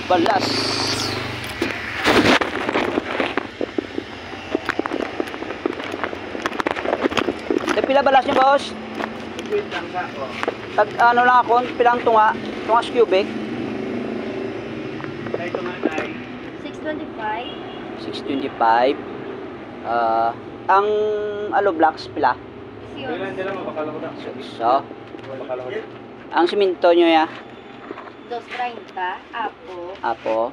balas. Pila balas niyo, boss? Wait lang ka. Oh. Tag ano lang ako, pilang tungas cubic. Ay, ito nga ay 625. 625. Ang alo blocks pila? Ilan dila mo bakala ko na. So, Bakala ko. ang siminto nyo ya? 230. Apo. Apo.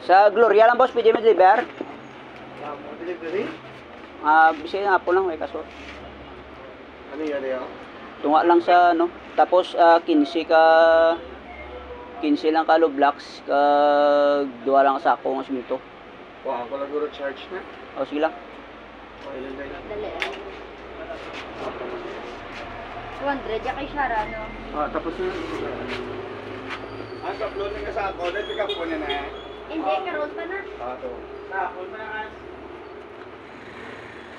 Sa Gloria lang, boss, pwede mo deliver? Delivery? Bisaya nga po lang, may kaso. Ano yan yan? Tunga lang sa ano. Tapos 15 lang ka alo blocks, kag duwa lang sa ako ng siminto. Wow, ako lang guro charge na. O sige lang. O, ilan tayo? Dali. 200. Diyan kay Shara, no? Tapos na. Ang upload nga sa ako, dahil pick up ko na na eh. Hindi, karoon pa na. Ito. Upload mo na nga.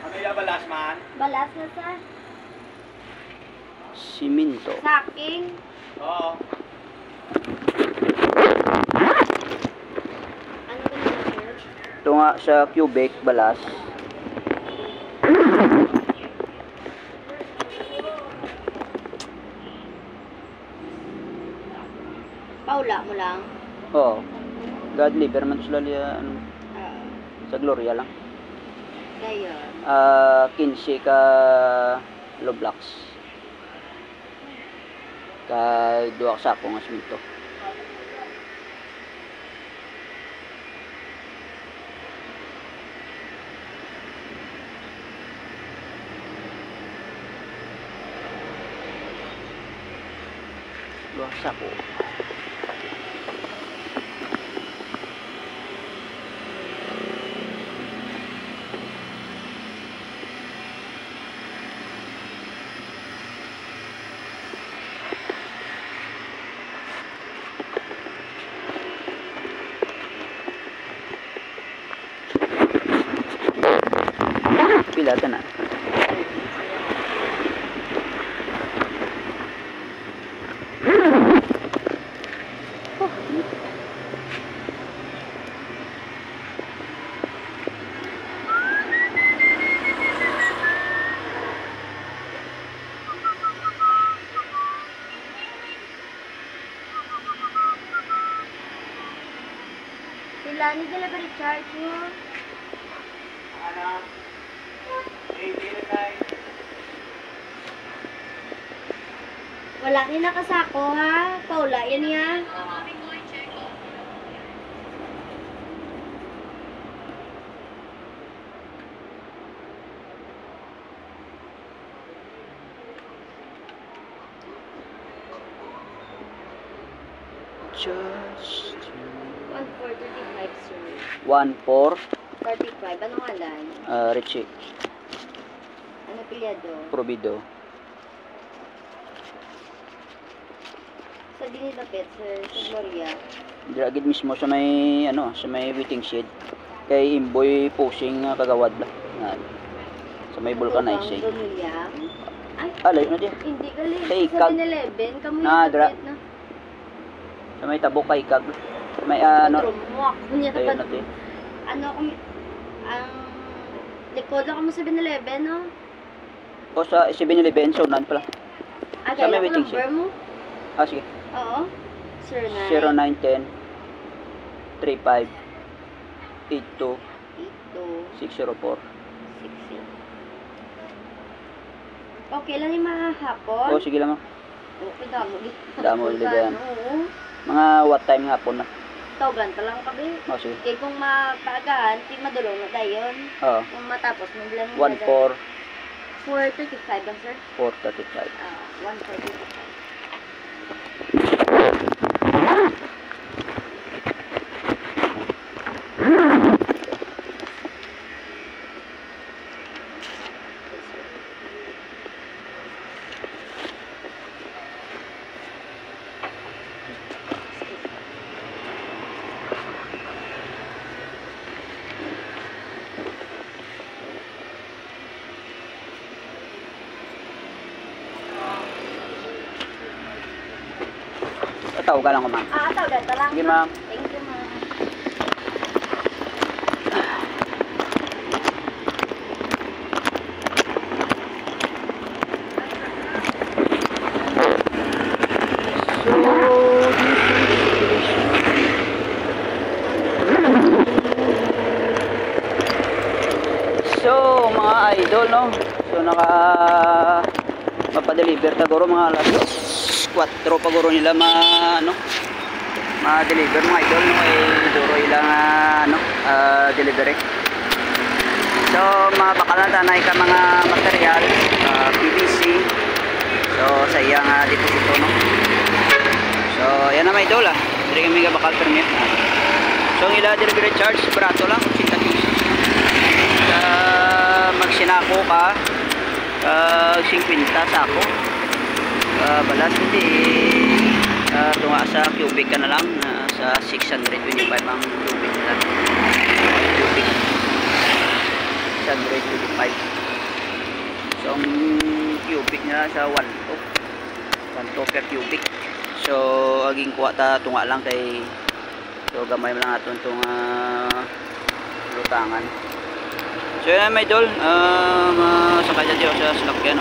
Ano yung balas man? Balas na sa Siminto. sacking. Oo. Ano ba na, sir? Tunga sa cubic balas. Paula mo lang. Oo. God liver man to sila ano, Ah, sa Gloria lang. gayon. 15 ka low blocks. Duwa ka sa ako nga siminto. Duwa ka sa ako. Pila ta na. Sila ni delivery charge mo. Ano? 80 na tayo. Wala ni nakasako ha. Paula, yan ya. Just 1435, sir. 1-4 35. Anong ngalan? Richie Ano pilyado? Provido. Sa dinilapit, sir. Sa Gloria. Diragid mismo sa may ano, sa may waiting shed. Kay Imboy Posing kagawad ba. Sa may vulcanizing. Ang Gloria. Ay, Alay na di. hindi galing. Hey, Sa kag- 7-Eleven, kamo Na, yung dra. lapit na. Sa may tabok kay kag. May ano. Mo, kunya Ayun na na di. ano kung ang likod ako mo sa 7-Eleven, no? O sa 7-Eleven, so nan pala. Ah, Sa may kailan ko waiting number mo? Sige. Oo. Sir, 0910 35 82 604. 60. Okay lang yung mga hapon. O sige lang. Okay, damo. Damo, Liban. Oo. Mga what time nga po na. Tawgan ka lang kami. O sige. Kaya kung mapaagahan, di madulong na tayo. Oo. Kung matapos, maglang 14 435 lang, sir. 435. 135. Tatawag ka lang ko, ma'am. Tawag ka lang. Sige, ma'am. Thank you, ma'am. So, mga idol, no? So, mapadeliver taguro mga alas 4 paguro nila ma-deliver mga idol, no? Duro ilang delivery. So, mga bakalan tanay ka mga material, PVC. So, sa iyang deposito, no? So, yan na mga idol, Hindi kami bakal permit. So, ang ila delivery charge, barato lang, 80 pesos. Magsinako ka 50 sako balas hindi tunga sa cubic ka na lang sa 625 ang cubic nila cubic 625 so ang cubic nila sa 1 per cubic so aging kuha ta tunga lang kay so gamay mo lang natin itong lutangan. So yan may idol, masakay dyan sa salakyan,